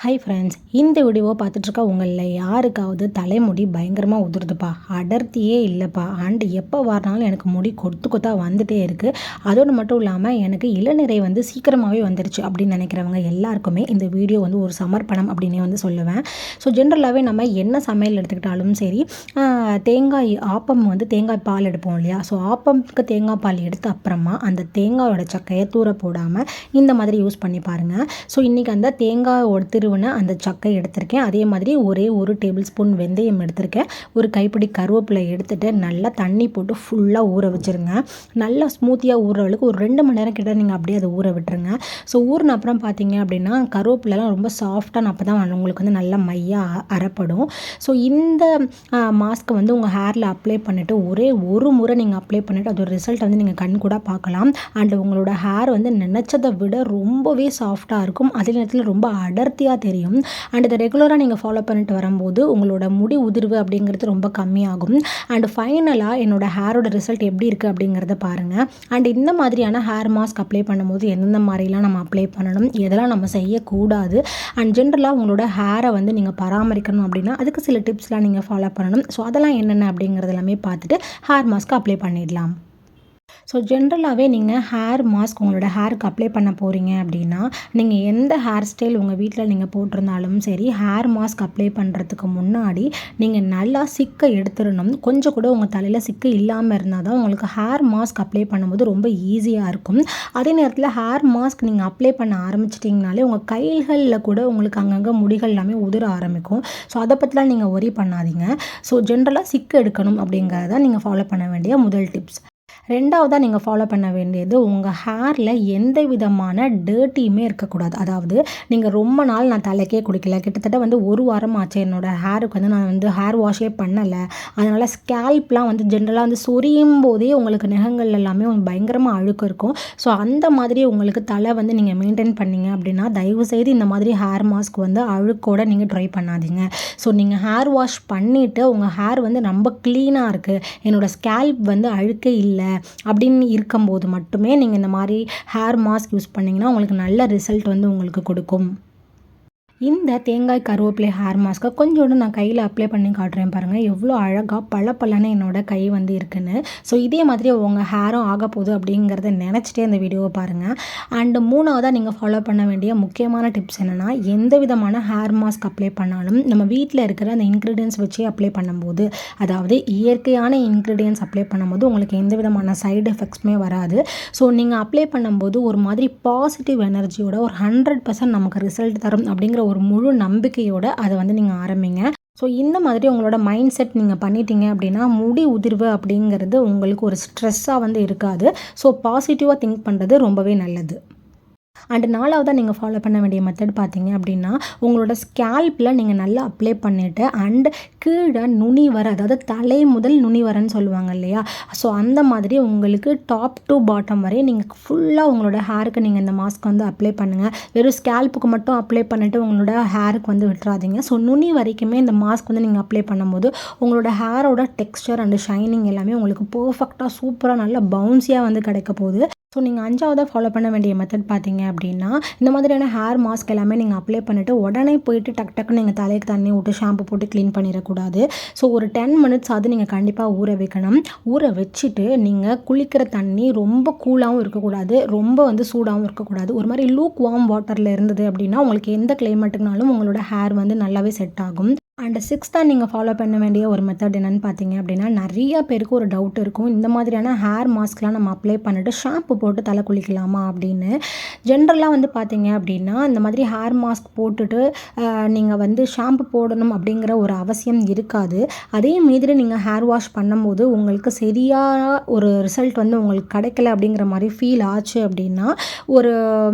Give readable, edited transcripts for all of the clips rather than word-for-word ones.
Hi friends, இந்த வீடியோவை பார்த்துட்ருக்க உங்களில் யாருக்காவது தலைமுடி பயங்கரமாக உதிருதுப்பா, அடர்த்தியே இல்லைப்பா, அண்ட் எப்போ வரனாலும் எனக்கு முடி கொத்து கொத்தாக வந்துகிட்டே இருக்குது, அதோடு மட்டும் இல்லாமல் எனக்கு இளநிறை வந்து சீக்கிரமாகவே வந்துருச்சு அப்படின்னு நினைக்கிறவங்க எல்லாருக்குமே இந்த வீடியோ வந்து ஒரு சமர்ப்பணம் அப்படின்னே வந்து சொல்லுவேன். ஸோ ஜென்ரலாகவே நம்ம என்ன சமையல் எடுத்துக்கிட்டாலும் சரி, தேங்காய் ஆப்பம் வந்து தேங்காய் பால் எடுப்போம் இல்லையா, ஸோ ஆப்பம்க்கு தேங்காய் பால் எடுத்த அப்புறமா அந்த தேங்காயோட சக்கையை தூர போடாமல் இந்த மாதிரி யூஸ் பண்ணி பாருங்கள். ஸோ இன்றைக்கி அந்த தேங்காய் அந்த சக்கை எடுத்திருக்கேன். அதே மாதிரி ஒரே 1 டேபிள் ஸ்பூன் வெந்தயம் எடுத்திருக்கேன். ஒரு கைப்பிடி கருவேப்பிலை எடுத்துகிட்டு நல்லா தண்ணி போட்டு ஃபுல்லாக ஊற வச்சுருங்க. நல்லா ஸ்மூத்தியாக ஊற அளவுக்கு ஒரு 2 மணி நேரம் கிட்ட நீங்கள் அப்படியே அதை ஊற விட்டுருங்க. ஸோ ஊறின அப்புறம் பார்த்தீங்க அப்படின்னா கருவேப்பிலலாம் ரொம்ப சாஃப்டான அப்போ தான் உங்களுக்கு வந்து நல்லா மையாக அரைப்படும். ஸோ இந்த மாஸ்க்கு வந்து உங்கள் ஹேரில் அப்ளை பண்ணிவிட்டு ஒரே ஒரு முறை நீங்கள் அப்ளை பண்ணிவிட்டு அதோட ரிசல்ட் வந்து நீங்கள் கண் கூட பார்க்கலாம். அண்ட் உங்களோட ஹேர் வந்து நினச்சதை விட ரொம்பவே சாஃப்டாக இருக்கும். அதே நேரத்தில் ரொம்ப அடர்த்தியாக தெரியும். அண்ட் இதை ரெகுலராக நீங்கள் ஃபாலோ பண்ணிட்டு வரும்போது உங்களோட முடி உதிர்வு அப்படிங்கிறது ரொம்ப கம்மியாகும். அண்ட் ஃபைனலாக என்னோட ஹேரோட ரிசல்ட் எப்படி இருக்குது அப்படிங்கிறத பாருங்கள். அண்ட் இந்த மாதிரியான ஹேர் மாஸ்க் அப்ளை பண்ணும்போது எந்தெந்த மாதிரிலாம் நம்ம அப்ளை பண்ணணும், எதெல்லாம் நம்ம செய்யக்கூடாது, அண்ட் ஜென்ரலாக உங்களோட ஹேரை வந்து நீங்கள் பராமரிக்கணும் அப்படின்னா அதுக்கு சில டிப்ஸ்லாம் நீங்கள் ஃபாலோ பண்ணணும். ஸோ அதெல்லாம் என்னென்ன அப்படிங்கிறது எல்லாமே பார்த்துட்டு ஹேர் மாஸ்க்கு அப்ளை பண்ணிடலாம். ஸோ ஜென்ரலாகவே நீங்கள் ஹேர் மாஸ்க் உங்களோட ஹேருக்கு அப்ளை பண்ண போகிறீங்க அப்படின்னா நீங்கள் எந்த ஹேர் ஸ்டைல் உங்கள் வீட்டில் நீங்கள் போட்டிருந்தாலும் சரி, ஹேர் மாஸ்க் அப்ளை பண்ணுறதுக்கு முன்னாடி நீங்கள் நல்லா சிக்கை எடுத்துடணும். கொஞ்சம் கூட உங்கள் தலையில் சிக்கு இல்லாமல் இருந்தால் தான் உங்களுக்கு ஹேர் மாஸ்க் அப்ளை பண்ணும்போது ரொம்ப ஈஸியாக இருக்கும். அதே நேரத்தில் ஹேர் மாஸ்க் நீங்கள் அப்ளை பண்ண ஆரம்பிச்சிட்டிங்கனாலே உங்கள் கைகளில் கூட உங்களுக்கு அங்கங்கே முடிகள் எல்லாமே உதிர ஆரம்பிக்கும். ஸோ அதை பற்றிலாம் நீங்கள் ஒரி பண்ணாதீங்க. ஸோ ஜென்ரலாக சிக்கு எடுக்கணும் அப்படிங்கிறத நீங்கள் ஃபாலோ பண்ண வேண்டிய முதல் டிப்ஸ். ரெண்டாவதாக நீங்கள் ஃபாலோ பண்ண வேண்டியது, உங்கள் ஹேரில் எந்த விதமான டர்ட்டியுமே இருக்கக்கூடாது. அதாவது நீங்கள் ரொம்ப நாள் நான் தலைக்கே குடிக்கல, கிட்டத்தட்ட வந்து 1 வாரம் ஆச்சு என்னோடய ஹேருக்கு வந்து நான் வந்து ஹேர் வாஷே பண்ணலை, அதனால் ஸ்கேல்ப்லாம் வந்து ஜென்ரலாக வந்து சொரியும் போதே உங்களுக்கு நகங்கள் எல்லாமே பயங்கரமாக அழுக்கு இருக்கும். ஸோ அந்த மாதிரி உங்களுக்கு தலை வந்து நீங்கள் மெயின்டைன் பண்ணிங்க அப்படின்னா தயவுசெய்து இந்த மாதிரி ஹேர் மாஸ்க் வந்து அழுக்கோடு நீங்கள் ட்ரை பண்ணாதீங்க. ஸோ நீங்கள் ஹேர் வாஷ் பண்ணிவிட்டு உங்கள் ஹேர் வந்து ரொம்ப க்ளீனாக இருக்குது, என்னோடய ஸ்கேல்ப் வந்து அழுக்கே இல்லை அப்படின்னு இருக்கும்போது மட்டுமே நீங்கள் இந்த மாதிரி ஹேர் மாஸ்க் யூஸ் பண்ணிங்கன்னா உங்களுக்கு நல்ல ரிசல்ட் வந்து உங்களுக்கு கொடுக்கும். இந்த தேங்காய் கருவேப்பிலை ஹேர் மாஸ்க்கை கொஞ்சோண்டு நான் கையில் அப்ளை பண்ணி காட்டுறேன் பாருங்கள், எவ்வளோ அழகாக பளபளன்னு என்னோடய கை வந்து இருக்குன்னு. ஸோ இதே மாதிரி உங்கள் ஹேரும் ஆக போகுது அப்படிங்கிறத நினச்சிட்டே இந்த வீடியோவை பாருங்கள். அண்டு 3ஆவதாக நீங்கள் ஃபாலோ பண்ண வேண்டிய முக்கியமான டிப்ஸ் என்னென்னா, எந்த விதமான ஹேர் மாஸ்க் அப்ளை பண்ணாலும் நம்ம வீட்டில் இருக்கிற அந்த இன்க்ரீடியன்ஸ் வச்சு அப்ளை பண்ணும்போது, அதாவது இயற்கையான இன்க்ரீடியன்ஸ் அப்ளை பண்ணும்போது உங்களுக்கு எந்த விதமான சைடு எஃபெக்ட்ஸுமே வராது. ஸோ நீங்கள் அப்ளை பண்ணும்போது ஒரு மாதிரி பாசிட்டிவ் எனர்ஜியோட ஒரு 100% நமக்கு ரிசல்ட் தரும் அப்படிங்கிற ஒரு முழு நம்பிக்கையோடு அதை வந்து நீங்கள் ஆரம்பிங்க. ஸோ இந்த மாதிரி உங்களோட மைண்ட் செட் நீங்கள் பண்ணிட்டீங்க அப்படின்னா முடி உதிர்வு அப்படிங்கிறது உங்களுக்கு ஒரு ஸ்ட்ரெஸ்ஸாக வந்து இருக்காது. ஸோ பாசிட்டிவாக திங்க் பண்ணுறது ரொம்பவே நல்லது. அண்ட் 4ஆவதாக நீங்கள் ஃபாலோ பண்ண வேண்டிய மெத்தட் பார்த்தீங்க அப்படின்னா, உங்களோட ஸ்கேல்பில் நீங்கள் நல்லா அப்ளை பண்ணிவிட்டு அண்ட் கீழே நுனி வர, அதாவது தலை முதல் நுனி வரன்னு சொல்லுவாங்க இல்லையா, ஸோ அந்த மாதிரி உங்களுக்கு டாப் டு பாட்டம் வரை நீங்கள் ஃபுல்லாக உங்களோட ஹேருக்கு நீங்கள் இந்த மாஸ்க் வந்து அப்ளை பண்ணுங்கள். வெறும் ஸ்கேல்ப்புக்கு மட்டும் அப்ளை பண்ணிவிட்டு உங்களோட ஹேருக்கு வந்து விட்டுறாதீங்க. ஸோ நுனி வரைக்குமே இந்த மாஸ்க் வந்து நீங்கள் அப்ளை பண்ணும்போது உங்களோட ஹேரோட டெக்ஸ்சர் அண்ட் ஷைனிங் எல்லாமே உங்களுக்கு பர்ஃபெக்டாக சூப்பராக நல்லா பவுன்ஸியாக வந்து கிடைக்க போகுது. ஸோ நீங்கள் 5ஆவதாக ஃபாலோ பண்ண வேண்டிய மெத்தட் பார்த்தீங்க அப்படின்னா, இந்த மாதிரியான ஹேர் மாஸ்க் எல்லாமே நீங்கள் அப்ளை பண்ணிவிட்டு உடனே போயிட்டு டக்குன்னு நீங்கள் தலைக்கு தண்ணி விட்டு ஷாம்பு போட்டு க்ளீன் பண்ணிடக்கூடாது. ஸோ ஒரு 10 மினிட்ஸ் அது நீங்கள் கண்டிப்பாக ஊற வைக்கணும். ஊற வச்சுட்டு நீங்கள் குளிக்கிற தண்ணி ரொம்ப கூலாகவும் இருக்கக்கூடாது, ரொம்ப வந்து சூடாகவும் இருக்கக்கூடாது. ஒரு மாதிரி லூக் வார்ம் வாட்டரில் இருந்தது அப்படின்னா உங்களுக்கு எந்த கிளைமேட்டுக்குனாலும் உங்களோட ஹேர் வந்து நல்லாவே செட் ஆகும். அண்ட் 6ஆக நீங்கள் ஃபாலோ பண்ண வேண்டிய ஒரு மெத்தட் என்னென்னு பார்த்தீங்க அப்படின்னா, நிறைய பேருக்கு ஒரு டவுட் இருக்கும், இந்த மாதிரியான ஹேர் மாஸ்க்லாம் நம்ம அப்ளை பண்ணிவிட்டு ஷாம்பு போட்டு தலை குளிக்கலாமா அப்படின்னு. ஜென்ரலாக வந்து பார்த்தீங்க அப்படின்னா, இந்த மாதிரி ஹேர் மாஸ்க் போட்டுட்டு நீங்கள் வந்து ஷாம்பு போடணும் அப்படிங்கிற ஒரு அவசியம் இருக்காது. அதே மாதிரி நீங்கள் ஹேர் வாஷ் பண்ணும்போது உங்களுக்கு சரியான ஒரு ரிசல்ட் வந்து உங்களுக்கு கிடைக்கல அப்படிங்கிற மாதிரி ஃபீல் ஆச்சு அப்படின்னா, ஒரு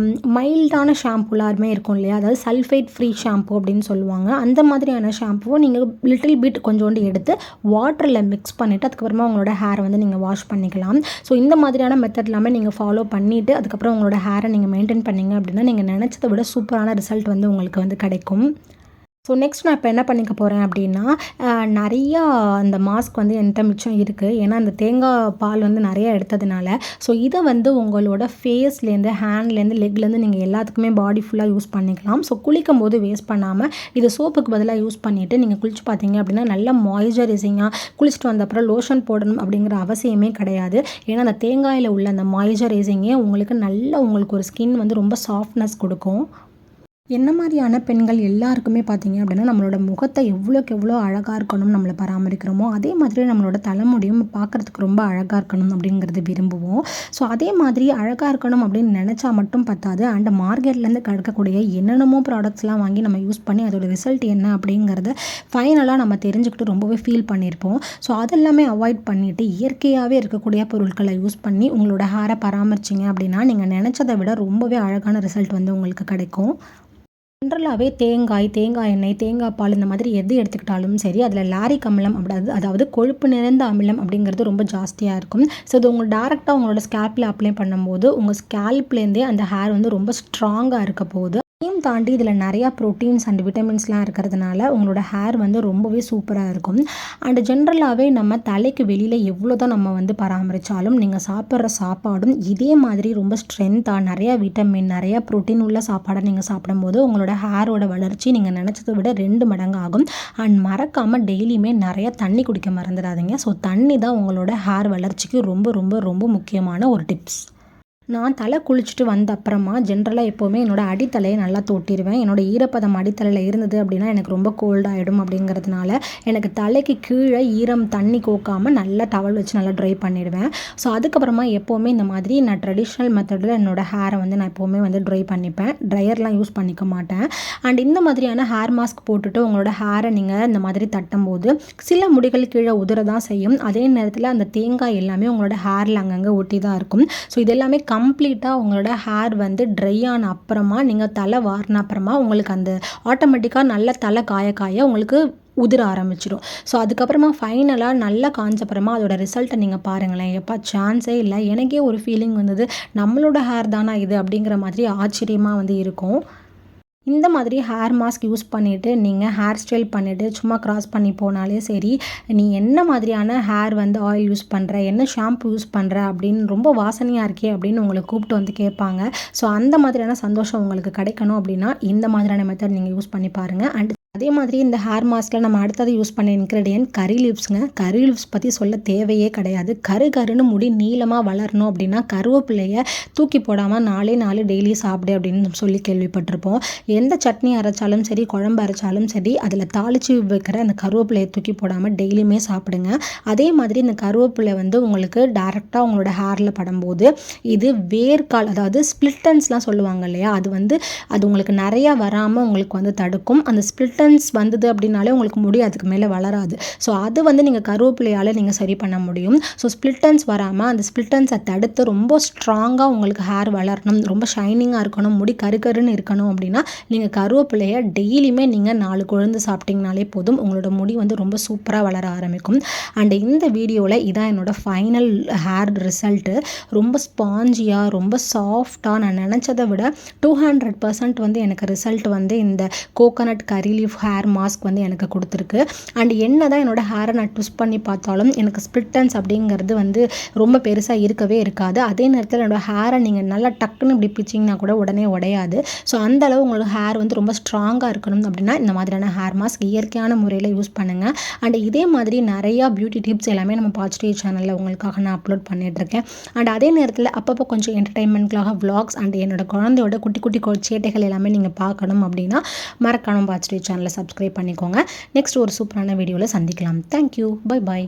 மைல்டான ஷாம்புலாருமே இருக்கும் இல்லையா, அதாவது சல்ஃபேட் ஃப்ரீ ஷாம்பு அப்படின்னு சொல்லுவாங்க, அந்த மாதிரியான ஷாம்பு நீங்கள் லிட்டில் பிட் கொஞ்சோண்டு எடுத்து வாட்டரில் மிக்ஸ் பண்ணிவிட்டு அதுக்கப்புறமா உங்களோட ஹேரை வந்து நீங்கள் வாஷ் பண்ணிக்கலாம். ஸோ இந்த மாதிரியான மெத்தட் எல்லாமே நீங்கள் ஃபாலோ பண்ணிவிட்டு அதுக்கப்புறம் உங்களோட ஹேரை நீங்கள் மெயின்டைன் பண்ணிங்க அப்படின்னா நீங்கள் நினச்சதை விட சூப்பரான ரிசல்ட் வந்து உங்களுக்கு வந்து கிடைக்கும். ஸோ நெக்ஸ்ட் நான் இப்போ என்ன பண்ணிக்க போகிறேன் அப்படின்னா, நிறையா அந்த மாஸ்க் வந்து என்கிட்ட மிச்சம் இருக்குது. ஏன்னா அந்த தேங்காய் பால் வந்து நிறையா எடுத்ததுனால. ஸோ இதை வந்து உங்களோட ஃபேஸ்லேருந்து, ஹேண்ட்லேருந்து, லெக்லேருந்து நீங்கள் எல்லாத்துக்குமே பாடி ஃபுல்லாக யூஸ் பண்ணிக்கலாம். ஸோ குளிக்கும்போது வேஸ்ட் பண்ணாமல் இது சோப்புக்கு பதிலாக யூஸ் பண்ணிவிட்டு நீங்கள் குளிச்சு பார்த்தீங்க அப்படின்னா நல்லா மாய்ஸ்சரைசிங்காக குளிச்சுட்டு வந்த அப்புறம் லோஷன் போடணும் அப்படிங்கிற அவசியமே கிடையாது. ஏன்னா அந்த தேங்காயில் உள்ள அந்த மாய்ஸ்சரைசிங்கே உங்களுக்கு ஒரு ஸ்கின் வந்து ரொம்ப சாஃப்ட்னஸ் கொடுக்கும். என்ன மாதிரியான பெண்கள் எல்லாருக்குமே பார்த்தீங்க அப்படின்னா, நம்மளோட முகத்தை எவ்வளோக்கு எவ்வளோ அழகாக இருக்கணும் நம்மளை பராமரிக்கிறோமோ, அதே மாதிரி நம்மளோட தலைமுடியும் பார்க்குறதுக்கு ரொம்ப அழகாக இருக்கணும் அப்படிங்கிறது விரும்புவோம். ஸோ அதே மாதிரி அழகாக இருக்கணும் அப்படின்னு நினச்சா மட்டும் பத்தாது. அண்ட் மார்க்கெட்லேருந்து கிடைக்கக்கூடிய என்னென்னமோ ப்ராடக்ட்ஸ்லாம் வாங்கி நம்ம யூஸ் பண்ணி அதோட ரிசல்ட் என்ன அப்படிங்கிறத ஃபைனலாக நம்ம தெரிஞ்சுக்கிட்டு ரொம்பவே ஃபீல் பண்ணியிருப்போம். ஸோ அதெல்லாமே அவாய்ட் பண்ணிவிட்டு இயற்கையாகவே இருக்கக்கூடிய பொருட்களை யூஸ் பண்ணி உங்களோட ஹேரை பராமரிச்சிங்க அப்படின்னா, நீங்கள் நினச்சதை விட ரொம்பவே அழகான ரிசல்ட் வந்து உங்களுக்கு கிடைக்கும். ஜென்ரலாகவே தேங்காய் எண்ணெய், தேங்காய் பால் இந்த மாதிரி எது எடுத்துக்கிட்டாலும் சரி, அதில் லாரிக் அமிலம் அதாவது கொழுப்பு நிறைந்த அமிலம் அப்படிங்கிறது ரொம்ப ஜாஸ்தியாக இருக்கும். ஸோ இது டேரெக்டாக உங்களோட ஸ்கேல்பில் அப்ளை பண்ணும்போது உங்கள் ஸ்கேல்ப்லேருந்தே அந்த ஹேர் வந்து ரொம்ப ஸ்ட்ராங்காக இருக்க போகுது. இதையும் தாண்டி இதில் நிறையா ப்ரோட்டீன்ஸ் அண்ட் விட்டமின்ஸ்லாம் இருக்கிறதுனால உங்களோட ஹேர் வந்து ரொம்பவே சூப்பராக இருக்கும். அண்ட் ஜென்ரலாகவே நம்ம தலைக்கு வெளியில் எவ்வளோ தான் நம்ம வந்து பராமரித்தாலும் நீங்கள் சாப்பிட்ற சாப்பாடும் இதே மாதிரி ரொம்ப ஸ்ட்ரென்த்தாக நிறையா விட்டமின், நிறையா ப்ரோட்டீன் உள்ள சாப்பாடை நீங்கள் சாப்பிடும்போது உங்களோட ஹேரோட வளர்ச்சி நீங்கள் நினச்சதை விட 2 மடங்கு ஆகும். அண்ட் மறக்காமல் டெய்லியுமே நிறையா தண்ணி குடிக்க மறந்துடாதீங்க. ஸோ தண்ணி தான் உங்களோட ஹேர் வளர்ச்சிக்கு ரொம்ப ரொம்ப ரொம்ப முக்கியமான ஒரு டிப்ஸ். நான் தலை குளிச்சுட்டு வந்த அப்புறமா ஜென்ரலாக எப்போவுமே என்னோடய அடித்தலையை நல்லா தொட்டிடுவேன். என்னோடய ஈரப்பதம் அடித்தலையில் இருந்தது அப்படின்னா எனக்கு ரொம்ப கோல்டாகிடும். அப்படிங்கிறதுனால எனக்கு தலைக்கு கீழே ஈரம் தண்ணி கோக்காமல் நல்லா டவல் வச்சு நல்லா ட்ரை பண்ணிடுவேன். ஸோ அதுக்கப்புறமா எப்போவுமே இந்த மாதிரி நான் ட்ரெடிஷ்னல் மெத்தடில் என்னோடய ஹேரை வந்து நான் எப்போவுமே வந்து ட்ரை பண்ணிப்பேன். ட்ரையர்லாம் யூஸ் பண்ணிக்க மாட்டேன். அண்ட் இந்த மாதிரியான ஹேர் மாஸ்க் போட்டுட்டு உங்களோட ஹேரை நீங்கள் இந்த மாதிரி தட்டும்போது சில முடிகள் கீழே உதிர தான் செய்யும். அதே நேரத்தில் அந்த தேங்காய் எல்லாமே உங்களோட ஹேரில் அங்கங்கே ஒட்டி தான் இருக்கும். ஸோ இது எல்லாமே கம்ப்ளீட்டாக உங்களோட ஹேர் வந்து ட்ரை ஆன அப்புறமா நீங்கள் தலை வாரின அப்புறமா உங்களுக்கு அந்த ஆட்டோமேட்டிக்காக நல்ல தலை காய உங்களுக்கு உதிர ஆரம்பிச்சிடும். ஸோ அதுக்கப்புறமா ஃபைனலாக நல்லா காஞ்சப்புறமா அதோட ரிசல்ட்டை நீங்கள் பாருங்களேன். எப்போ சான்ஸே இல்லை. எனக்கே ஒரு ஃபீலிங் வந்தது, நம்மளோட ஹேர் தானா இது அப்படிங்கிற மாதிரி ஆச்சரியமாக வந்து இருக்கும். இந்த மாதிரி ஹேர் மாஸ்க் யூஸ் பண்ணிவிட்டு நீங்கள் ஹேர் ஸ்டைல் பண்ணிவிட்டு சும்மா க்ராஸ் பண்ணி போனாலே சரி, நீ என்ன மாதிரியான ஹேர் வந்து ஆயில் யூஸ் பண்ணுற, என்ன ஷாம்பு யூஸ் பண்ணுற அப்படின்னு ரொம்ப வாசனையாக இருக்கே அப்படின்னு உங்களை கூப்பிட்டு வந்து கேட்பாங்க. ஸோ அந்த மாதிரியான சந்தோஷம் உங்களுக்கு கிடைக்கணும் அப்படின்னா இந்த மாதிரியான மெத்தட் நீங்கள் யூஸ் பண்ணி பாருங்கள். அண்ட் அதே மாதிரி இந்த ஹேர் மாஸ்கில் நம்ம அடுத்தது யூஸ் பண்ண இன்க்ரீடியன்ட் கரி லீவ்ஸுங்க. கரி லீவ்ஸ் பற்றி சொல்ல தேவையே கிடையாது. கருன்னு முடி நீளமாக வளரணும் அப்படின்னா கருவேப்பிலையை தூக்கி போடாமல் 4 டெய்லி சாப்பிடு அப்படின்னு சொல்லி கேள்விப்பட்டிருப்போம். எந்த சட்னி அரைச்சாலும் சரி, குழம்பு அரைச்சாலும் சரி, அதில் தாளித்து வைக்கிற அந்த கருவேப்பிலையை தூக்கி போடாமல் டெய்லியுமே சாப்பிடுங்க. அதே மாதிரி இந்த கருவேப்பிலை வந்து உங்களுக்கு டேரெக்டாக உங்களோட ஹேரில் படும்போது இது வேர்க்கால், அதாவது ஸ்பிளிட்டன்ஸ்லாம் சொல்லுவாங்க இல்லையா, அது உங்களுக்கு நிறையா வராமல் உங்களுக்கு வந்து தடுக்கும். அந்த ஸ்பிளிட்டன் வந்தது அப்படின்னாலே உங்களுக்கு முடி அதுக்கு மேலே வளராது. ஸோ அது வந்து நீங்கள் கருவேப்பிலையால் நீங்கள் சரி பண்ண முடியும். ஸோ ஸ்பிளிட்டன்ஸ் வராமல் அந்த ஸ்பிளிட்டன்ஸை தடுத்து ரொம்ப ஸ்ட்ராங்காக உங்களுக்கு ஹேர் வளரணும், ரொம்ப ஷைனிங்காக இருக்கணும், முடி கருன்னு இருக்கணும் அப்படின்னா நீங்கள் கருவேப்பிலையை டெய்லியுமே நீங்கள் 4 கொழுந்து சாப்பிட்டிங்கனாலே போதும். உங்களோட முடி வந்து ரொம்ப சூப்பராக வளர ஆரம்பிக்கும். அண்ட் இந்த வீடியோவில் இதான் என்னோட ஃபைனல் ஹேர் ரிசல்ட்டு. ரொம்ப ஸ்பாஞ்சியாக, ரொம்ப சாஃப்டாக, நான் நினச்சதை விட 200% வந்து எனக்கு ரிசல்ட் வந்து இந்த கோகோனட் கரி லீஃப் ஹேர் மாஸ்க் வந்து எனக்கு கொடுத்துருக்கு. அண்ட் என்ன தான் என்னோட ஹேரை நான் ட்விஸ்ட் பண்ணி பார்த்தாலும் எனக்கு ஸ்பிளிட்டன்ஸ் அப்படிங்கிறது வந்து ரொம்ப பெருசாக இருக்கவே இருக்காது. அதே நேரத்தில் என்னோட ஹேரை நீங்கள் நல்லா டக்குன்னு இப்படி பிச்சிங்கன்னா கூட உடனே உடையாது. ஸோ அந்தளவு உங்களுக்கு ஹேர் வந்து ரொம்ப ஸ்ட்ராங்காக இருக்கணும் அப்படின்னா இந்த மாதிரியான ஹேர் மாஸ்க் இயற்கையான முறையில் யூஸ் பண்ணுங்கள். அண்ட் இதே மாதிரி நிறையா பியூட்டி டிப்ஸ் எல்லாமே நம்ம பாசிட்டிவ் சேனலில் உங்களுக்காக நான் அப்லோட் பண்ணிகிட்ருக்கேன். அண்ட் அதே நேரத்தில் அப்பப்போ கொஞ்சம் என்டர்டைன்மெண்ட்காக விளாக்ஸ் அண்ட் என்னோட குழந்தையோட குட்டி சேட்டைகள் எல்லாமே நீங்கள் பார்க்கணும் அப்படின்னா மறக்காம பாசிட்டிவ் சேனலை சப்ஸ்கிரைப் பண்ணிக்கோங்க. நெக்ஸ்ட் ஒரு சூப்பரான வீடியோவில் சந்திக்கலாம். தேங்க்யூ. பை.